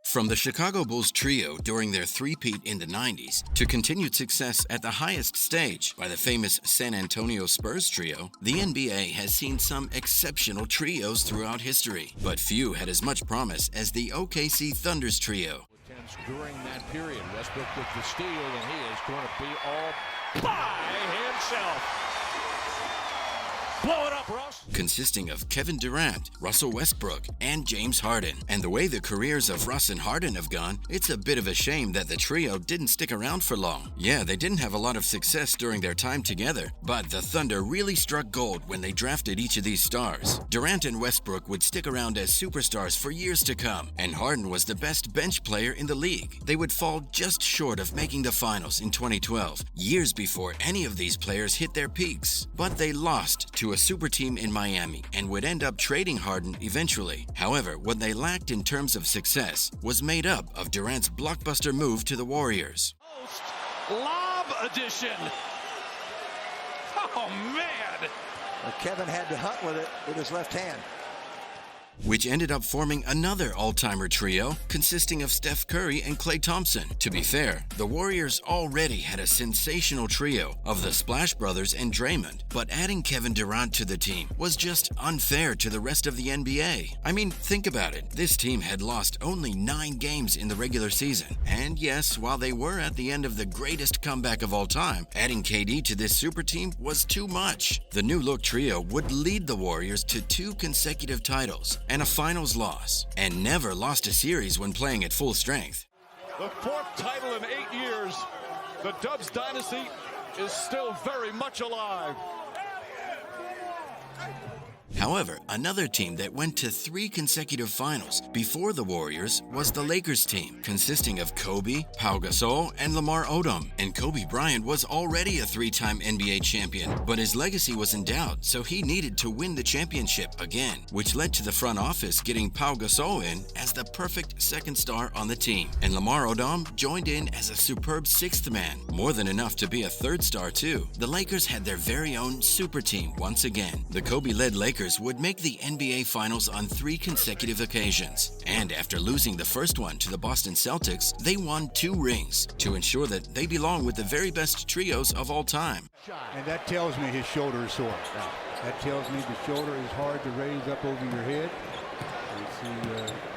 From the Chicago Bulls trio during their three-peat in the 90s to continued success at the highest stage by the famous San Antonio Spurs trio, the NBA has seen some exceptional trios throughout history, but few had as much promise as the OKC Thunder's trio. During that period, Westbrook with the steal, and he is going to be all by himself. Blow it up, Russ. Consisting of Kevin Durant, Russell Westbrook, and James Harden. And the way the careers of Russ and Harden have gone, it's a bit of a shame that the trio didn't stick around for long. Yeah, they didn't have a lot of success during their time together, but the Thunder really struck gold when they drafted each of these stars. Durant and Westbrook would stick around as superstars for years to come, and Harden was the best bench player in the league. They would fall just short of making the finals in 2012, years before any of these players hit their peaks. But they lost to a super team in Miami and would end up trading Harden eventually. However, what they lacked in terms of success was made up of Durant's blockbuster move to the Warriors. Post lob edition. Oh, man. Well, Kevin had to hunt with it with his left hand, which ended up forming another all-timer trio consisting of Steph Curry and Klay Thompson. To be fair, the Warriors already had a sensational trio of the Splash Brothers and Draymond, but adding Kevin Durant to the team was just unfair to the rest of the NBA. I mean, think about it. This team had lost only 9 games in the regular season. And yes, while they were at the end of the greatest comeback of all time, adding KD to this super team was too much. The new-look trio would lead the Warriors to 2 consecutive titles and a finals loss, and never lost a series when playing at full strength. The 4th title in 8 years. The Dubs dynasty is still very much alive. However, another team that went to 3 consecutive finals before the Warriors was the Lakers team, consisting of Kobe, Pau Gasol, and Lamar Odom. And Kobe Bryant was already a 3-time NBA champion, but his legacy was in doubt, so he needed to win the championship again, which led to the front office getting Pau Gasol in as the perfect second star on the team. And Lamar Odom joined in as a superb 6th man, more than enough to be a 3rd star too. The Lakers had their very own super team once again. The Kobe-led Lakers would make the NBA Finals on 3 consecutive occasions. And after losing the first one to the Boston Celtics, they won 2 rings to ensure that they belong with the very best trios of all time. And that tells me his shoulder is sore. That tells me the shoulder is hard to raise up over your head. He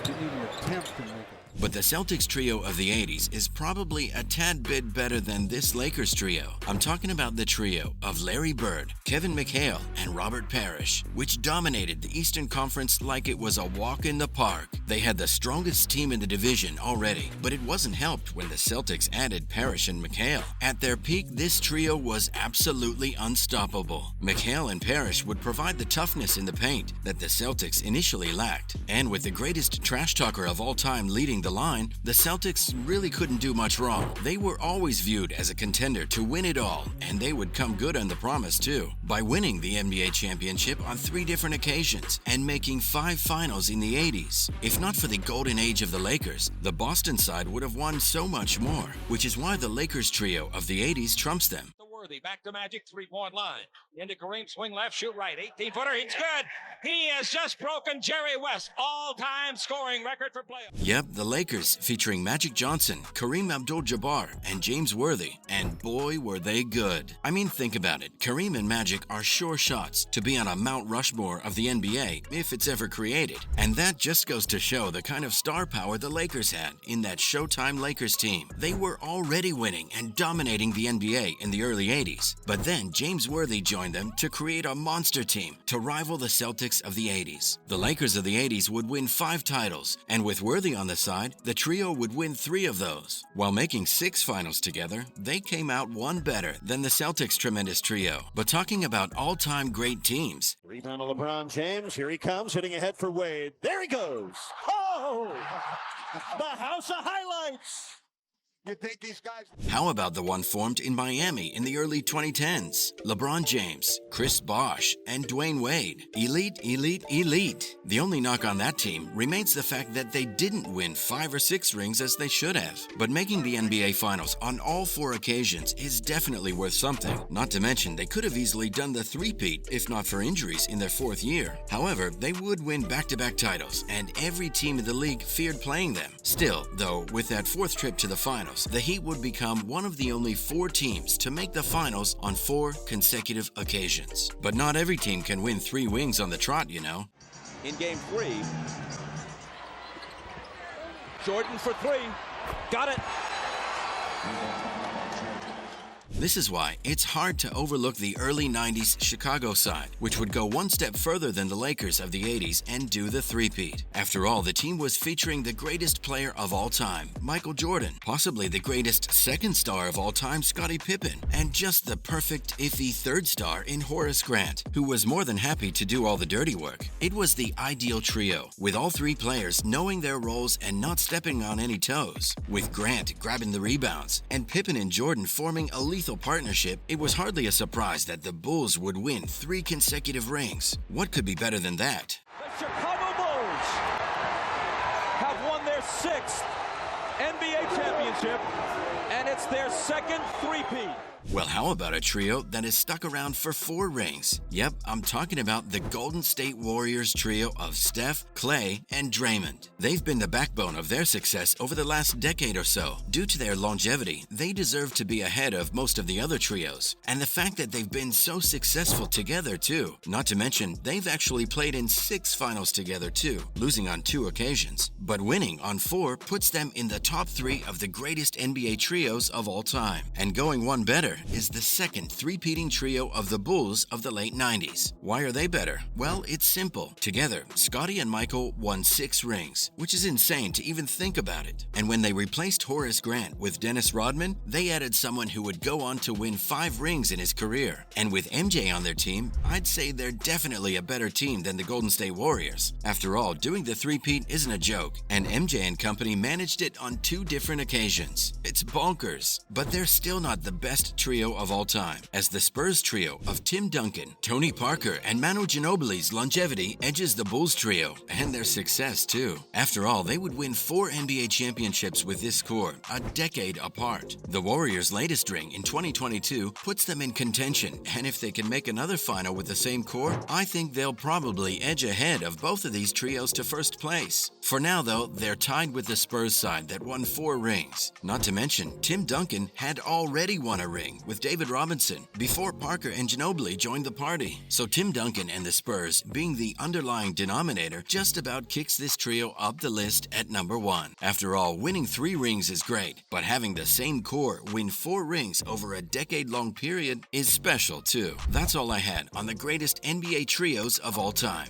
didn't even attempt to make it. But the Celtics trio of the 80s is probably a tad bit better than this Lakers trio. I'm talking about the trio of Larry Bird, Kevin McHale, and Robert Parrish, which dominated the Eastern Conference like it was a walk in the park. They had the strongest team in the division already, but it wasn't helped when the Celtics added Parrish and McHale. At their peak, this trio was absolutely unstoppable. McHale and Parrish would provide the toughness in the paint that the Celtics initially lacked. And with the greatest trash talker of all time leading the line, the Celtics really couldn't do much wrong. They were always viewed as a contender to win it all, and they would come good on the promise too, by winning the NBA championship on 3 different occasions and making 5 finals in the 80s. If not for the golden age of the Lakers, the Boston side would have won so much more, which is why the Lakers trio of the 80s trumps them. Worthy back to Magic, 3-point line. Into Kareem, swing left, shoot right. 18-footer, he's good. He has just broken Jerry West all-time scoring record for playoffs. Yep, the Lakers featuring Magic Johnson, Kareem Abdul-Jabbar, and James Worthy. And boy, were they good. I mean, think about it. Kareem and Magic are sure shots to be on a Mount Rushmore of the NBA if it's ever created. And that just goes to show the kind of star power the Lakers had in that Showtime Lakers team. They were already winning and dominating the NBA in the early 80s. But then James Worthy joined them to create a monster team to rival the Celtics of the 80s. The Lakers of the 80s would win 5 titles, and with Worthy on the side, the trio would win 3 of those. While making 6 finals together, they came out one better than the Celtics' tremendous trio. But talking about all-time great teams, Rebound to LeBron James. Here he comes, hitting ahead for Wade. There he goes. Oh! The house of highlights. You think these guys... How about the one formed in Miami in the early 2010s? LeBron James, Chris Bosh, and Dwayne Wade. Elite, elite, elite. The only knock on that team remains the fact that they didn't win 5 or 6 rings as they should have. But making the NBA Finals on all 4 occasions is definitely worth something. Not to mention, they could have easily done the three-peat if not for injuries in their 4th year. However, they would win back-to-back titles, and every team in the league feared playing them. Still, though, with that 4th trip to the Finals, the Heat would become one of the only 4 teams to make the Finals on 4 consecutive occasions. But not every team can win 3 rings on the trot, you know. In game 3, Jordan for 3. Got it. This is why it's hard to overlook the early 90s Chicago side, which would go one step further than the Lakers of the 80s and do the three-peat. After all, the team was featuring the greatest player of all time, Michael Jordan, possibly the greatest second star of all time, Scottie Pippen, and just the perfect iffy third star in Horace Grant, who was more than happy to do all the dirty work. It was the ideal trio, with all 3 players knowing their roles and not stepping on any toes. With Grant grabbing the rebounds and Pippen and Jordan forming a lethal partnership, it was hardly a surprise that the Bulls would win 3 consecutive rings. What could be better than that? The Chicago Bulls have won their 6th NBA championship, and it's their 2nd three-peat. Well, how about a trio that has stuck around for 4 rings? Yep, I'm talking about the Golden State Warriors trio of Steph, Clay, and Draymond. They've been the backbone of their success over the last decade or so. Due to their longevity, they deserve to be ahead of most of the other trios. And the fact that they've been so successful together, too. Not to mention, they've actually played in 6 finals together, too, losing on 2 occasions. But winning on 4 puts them in the top 3 of the greatest NBA trios of all time. And going one better is the second three-peating trio of the Bulls of the late 90s. Why are they better? Well, it's simple. Together, Scottie and Michael won 6 rings, which is insane to even think about it. And when they replaced Horace Grant with Dennis Rodman, they added someone who would go on to win 5 rings in his career. And with MJ on their team, I'd say they're definitely a better team than the Golden State Warriors. After all, doing the three-peat isn't a joke, and MJ and company managed it on 2 different occasions. It's bonkers. But they're still not the best trio of all time, as the Spurs trio of Tim Duncan, Tony Parker, and Manu Ginobili's longevity edges the Bulls trio, and their success too. After all, they would win 4 NBA championships with this core, a decade apart. The Warriors' latest ring in 2022 puts them in contention, and if they can make another final with the same core, I think they'll probably edge ahead of both of these trios to first place. For now though, they're tied with the Spurs side that won 4 rings. Not to mention, Tim Duncan had already won a ring with David Robinson before Parker and Ginobili joined the party. So Tim Duncan and the Spurs, being the underlying denominator, just about kicks this trio up the list at number 1. After all, winning 3 rings is great, but having the same core win 4 rings over a decade-long period is special too. That's all I had on the greatest NBA trios of all time.